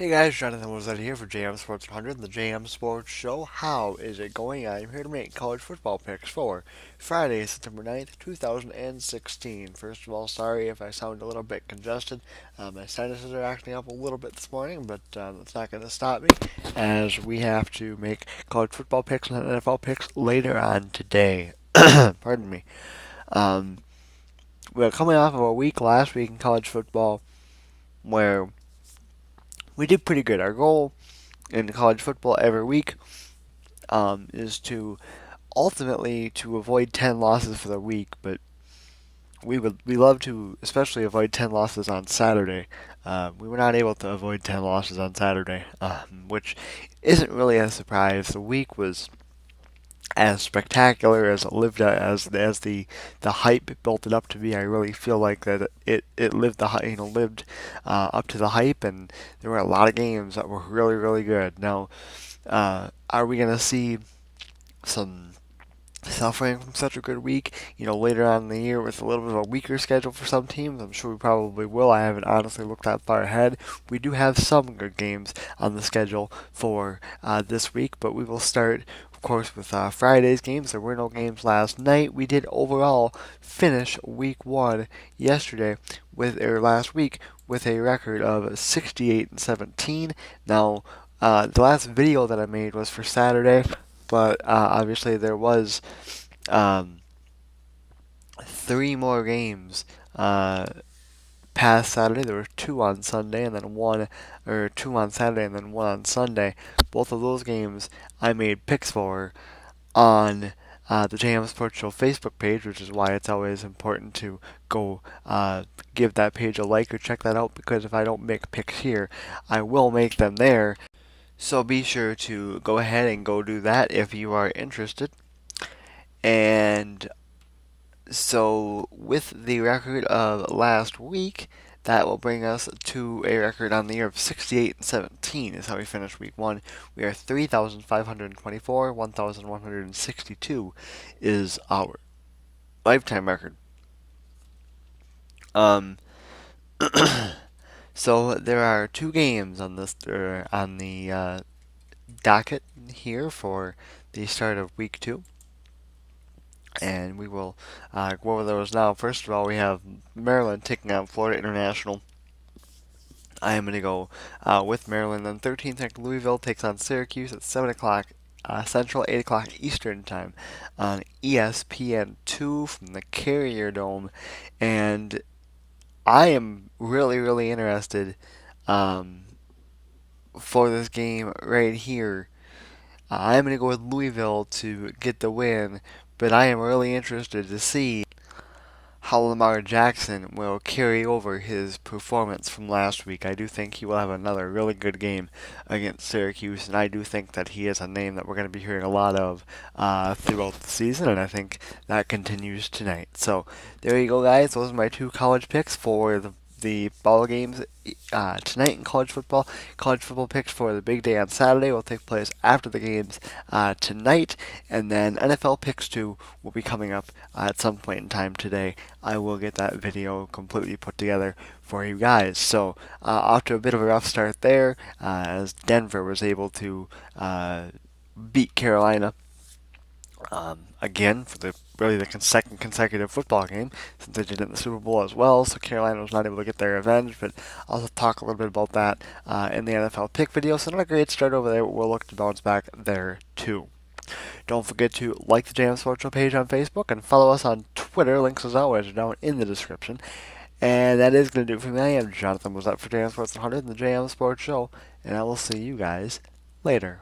Hey guys, Jonathan was here for JM Sports 100, the JM Sports Show. How is it going? I'm here to make college football picks for Friday, September 9th, 2016. First of all, sorry if I sound a little bit congested. My sinuses are acting up a little bit this morning, but it's not going to stop me as we have to make college football picks and NFL picks later on today. Pardon me. Um, we're coming off of a week last week in college football where we did pretty good. Our goal in college football every week is to ultimately to avoid 10 losses for the week, but we love to especially avoid 10 losses on Saturday. We were not able to avoid 10 losses on Saturday, which isn't really a surprise. The week was as spectacular as it lived as the hype built it up to be. I really feel like that it lived lived up to the hype, and there were a lot of games that were really good. Now, are we gonna see some suffering from such a good week, later on in the year with a little bit of a weaker schedule for some teams? I'm sure we probably will. I haven't honestly looked that far ahead. We do have some good games on the schedule for this week, but we will start, of course, with Friday's games. There were no games last night. We did overall finish week one yesterday last week with a record of 68-17. Now, the last video that I made was for Saturday, but obviously there was um, three more games past Saturday. There were two on Sunday, and then one, or two on Saturday, and then one on Sunday. Both of those games I made picks for on the JM Sports Show Facebook page, which is why it's always important to go give that page a like or check that out, because if I don't make picks here, I will make them there. So be sure to go ahead and go do that if you are interested. And so, with the record of last week, that will bring us to a record on the year of 68-17 is how we finished week one. We are 3,524, 1,162 is our lifetime record. Um, so there are two games on this on the docket here for the start of week two, and we will go over those now. First of all, we have Maryland taking on Florida International. I am going to go with Maryland. Then 13th ranked Louisville takes on Syracuse at 7 o'clock Central, 8 o'clock Eastern Time on ESPN2 from the Carrier Dome. And I am really interested um, for this game right here. I'm going to go with Louisville to get the win, but I am really interested to see how Lamar Jackson will carry over his performance from last week. I do think he will have another really good game against Syracuse, and I do think that he is a name that we're going to be hearing a lot of throughout the season, and I think that continues tonight. So there you go, guys. Those are my two college picks for the ball games tonight in college football. College football picks for the big day on Saturday will take place after the games tonight, and then NFL picks 2 will be coming up at some point in time today. I will get that video completely put together for you guys. So off to a bit of a rough start there, as Denver was able to beat Carolina again for the second consecutive football game, since they did it in the Super Bowl as well. So Carolina was not able to get their revenge, but I'll talk a little bit about that in the NFL pick video. So not a great start over there. We'll look to bounce back there too. Don't forget to like the JM Sports Show page on Facebook and follow us on Twitter. Links as always are down in the description. And that is going to do it for me. I am Jonathan was up for JM Sports 100 and the JM Sports Show, and I will see you guys later.